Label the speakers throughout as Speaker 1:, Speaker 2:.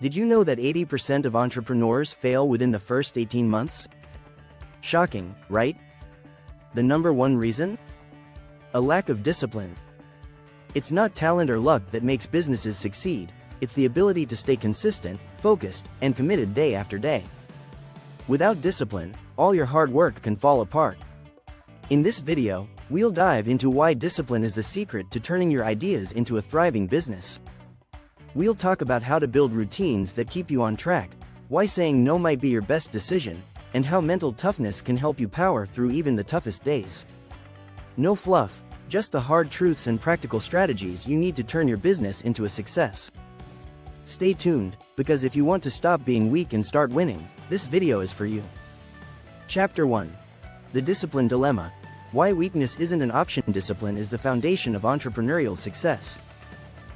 Speaker 1: Did you know that 80% of entrepreneurs fail within the first 18 months? Shocking, right? The number one reason? A lack of discipline. It's not talent or luck that makes businesses succeed, it's the ability to stay consistent, focused, and committed day after day. Without discipline, all your hard work can fall apart. In this video, we'll dive into why discipline is the secret to turning your ideas into a thriving business. We'll talk about how to build routines that keep you on track, why saying no might be your best decision, and how mental toughness can help you power through even the toughest days. No fluff, just the hard truths and practical strategies you need to turn your business into a success. Stay tuned, because if you want to stop being weak and start winning, this video is for you. Chapter 1. The Discipline Dilemma. Why weakness isn't an option. Discipline is the foundation of entrepreneurial success.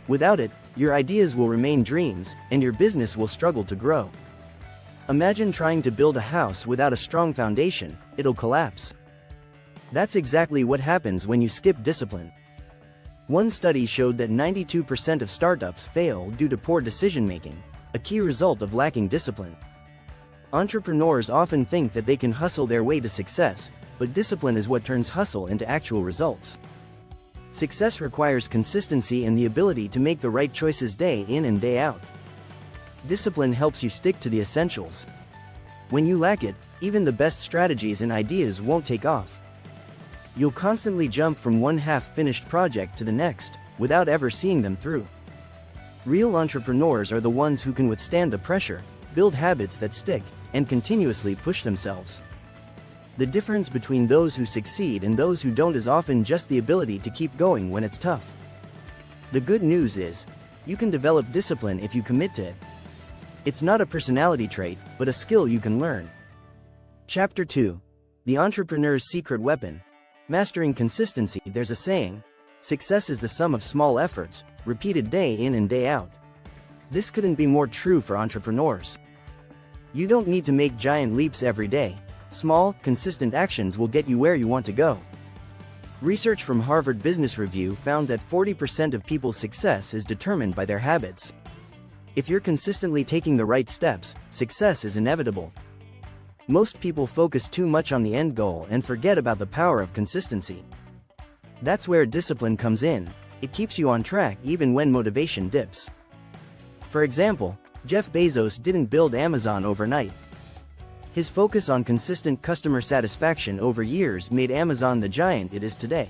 Speaker 1: Without it, your ideas will remain dreams, and your business will struggle to grow. Imagine trying to build a house without a strong foundation, it'll collapse. That's exactly what happens when you skip discipline. One study showed that 92% of startups fail due to poor decision-making, a key result of lacking discipline. Entrepreneurs often think that they can hustle their way to success, but discipline is what turns hustle into actual results. Success requires consistency and the ability to make the right choices day in and day out. Discipline helps you stick to the essentials. When you lack it, even the best strategies and ideas won't take off. You'll constantly jump from one half-finished project to the next, without ever seeing them through. Real entrepreneurs are the ones who can withstand the pressure, build habits that stick, and continuously push themselves. The difference between those who succeed and those who don't is often just the ability to keep going when it's tough. The good news is, you can develop discipline if you commit to it. It's not a personality trait, but a skill you can learn. Chapter 2. The Entrepreneur's Secret Weapon. Mastering consistency. There's a saying, success is the sum of small efforts, repeated day in and day out. This couldn't be more true for entrepreneurs. You don't need to make giant leaps every day. Small, consistent actions will get you where you want to go. Research from Harvard Business Review found that 40% of people's success is determined by their habits. If you're consistently taking the right steps, success is inevitable. Most people focus too much on the end goal and forget about the power of consistency. That's where discipline comes in. It keeps you on track even when motivation dips. For example, Jeff Bezos didn't build Amazon overnight. His focus on consistent customer satisfaction over years made Amazon the giant it is today.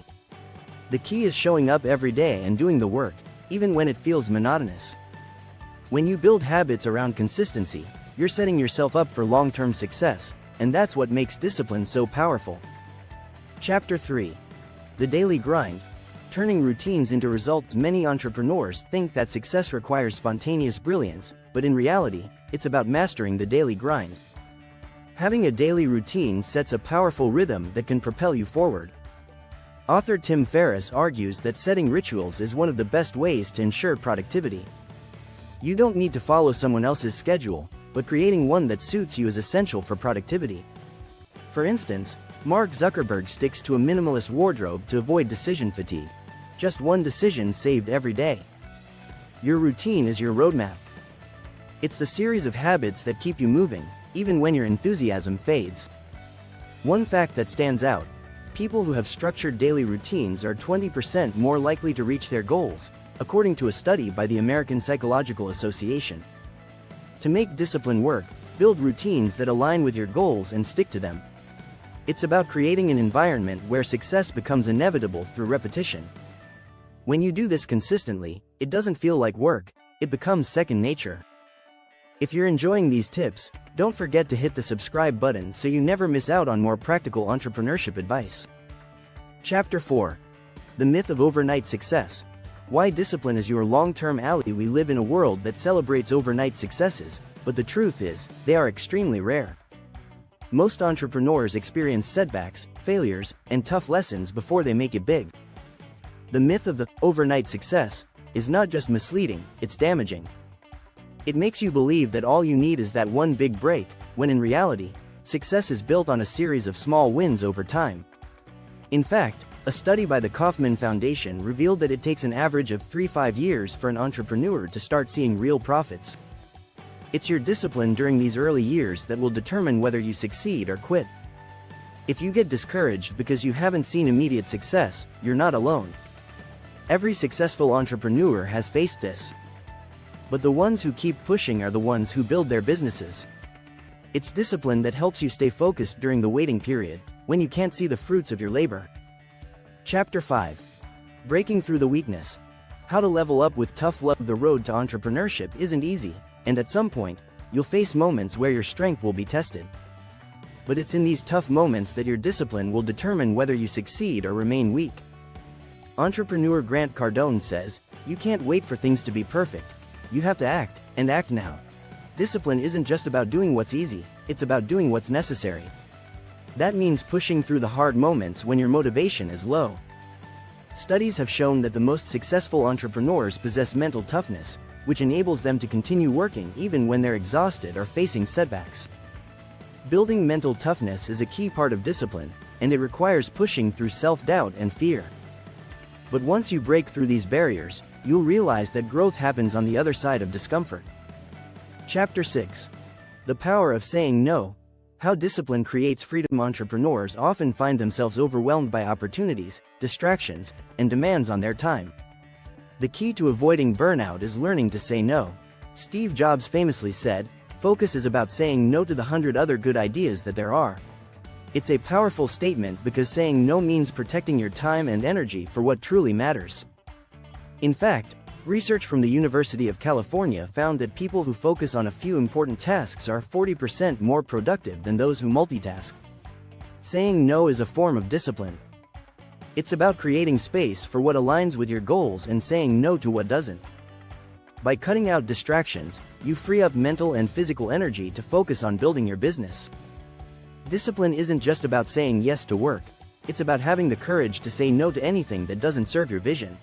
Speaker 1: The key is showing up every day and doing the work, even when it feels monotonous. When you build habits around consistency, you're setting yourself up for long-term success, and that's what makes discipline so powerful. Chapter 3. The Daily Grind. Turning routines into results. Many entrepreneurs think that success requires spontaneous brilliance, but in reality, it's about mastering the daily grind. Having a daily routine sets a powerful rhythm that can propel you forward. Author Tim Ferriss argues that setting rituals is one of the best ways to ensure productivity. You don't need to follow someone else's schedule, but creating one that suits you is essential for productivity. For instance, Mark Zuckerberg sticks to a minimalist wardrobe to avoid decision fatigue. Just one decision saved every day. Your routine is your roadmap. It's the series of habits that keep you moving, even when your enthusiasm fades. One fact that stands out: people who have structured daily routines are 20% more likely to reach their goals, according to a study by the American Psychological Association. To make discipline work, build routines that align with your goals and stick to them. It's about creating an environment where success becomes inevitable through repetition. When you do this consistently, it doesn't feel like work, it becomes second nature. If you're enjoying these tips, don't forget to hit the subscribe button so you never miss out on more practical entrepreneurship advice. Chapter 4. The Myth of Overnight Success. Why discipline is your long-term ally. We live in a world that celebrates overnight successes, but the truth is, they are extremely rare. Most entrepreneurs experience setbacks, failures, and tough lessons before they make it big. The myth of the overnight success is not just misleading, it's damaging. It makes you believe that all you need is that one big break, when in reality, success is built on a series of small wins over time. In fact, a study by the Kauffman Foundation revealed that it takes an average of 3–5 years for an entrepreneur to start seeing real profits. It's your discipline during these early years that will determine whether you succeed or quit. If you get discouraged because you haven't seen immediate success, you're not alone. Every successful entrepreneur has faced this. But the ones who keep pushing are the ones who build their businesses. It's discipline that helps you stay focused during the waiting period, when you can't see the fruits of your labor. Chapter 5. Breaking through the weakness. How to level up with tough love. The road to entrepreneurship isn't easy, and at some point, you'll face moments where your strength will be tested. But it's in these tough moments that your discipline will determine whether you succeed or remain weak. Entrepreneur Grant Cardone says, "You can't wait for things to be perfect. You have to act, and act now." Discipline isn't just about doing what's easy, it's about doing what's necessary. That means pushing through the hard moments when your motivation is low. Studies have shown that the most successful entrepreneurs possess mental toughness, which enables them to continue working even when they're exhausted or facing setbacks. Building mental toughness is a key part of discipline, and it requires pushing through self-doubt and fear. But once you break through these barriers, you'll realize that growth happens on the other side of discomfort. Chapter 6. The Power of Saying No. How discipline creates freedom. Entrepreneurs often find themselves overwhelmed by opportunities, distractions, and demands on their time. The key to avoiding burnout is learning to say no. Steve Jobs famously said, "Focus is about saying no to the 100 other good ideas that there are." It's a powerful statement because saying no means protecting your time and energy for what truly matters. In fact, research from the University of California found that people who focus on a few important tasks are 40% more productive than those who multitask. Saying no is a form of discipline. It's about creating space for what aligns with your goals and saying no to what doesn't. By cutting out distractions, you free up mental and physical energy to focus on building your business. Discipline isn't just about saying yes to work, it's about having the courage to say no to anything that doesn't serve your vision.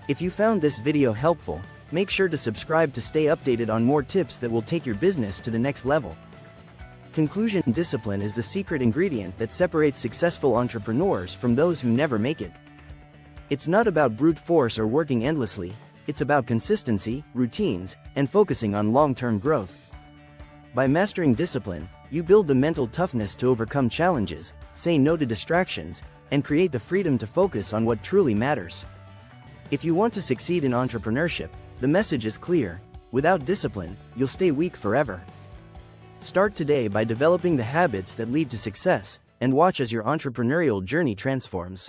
Speaker 1: If you found this video helpful, make sure to subscribe to stay updated on more tips that will take your business to the next level. Conclusion: discipline is the secret ingredient that separates successful entrepreneurs from those who never make it. It's not about brute force or working endlessly, it's about consistency, routines, and focusing on long-term growth. By mastering discipline, you build the mental toughness to overcome challenges, say no to distractions, and create the freedom to focus on what truly matters. If you want to succeed in entrepreneurship, the message is clear: without discipline, you'll stay weak forever. Start today by developing the habits that lead to success, and watch as your entrepreneurial journey transforms.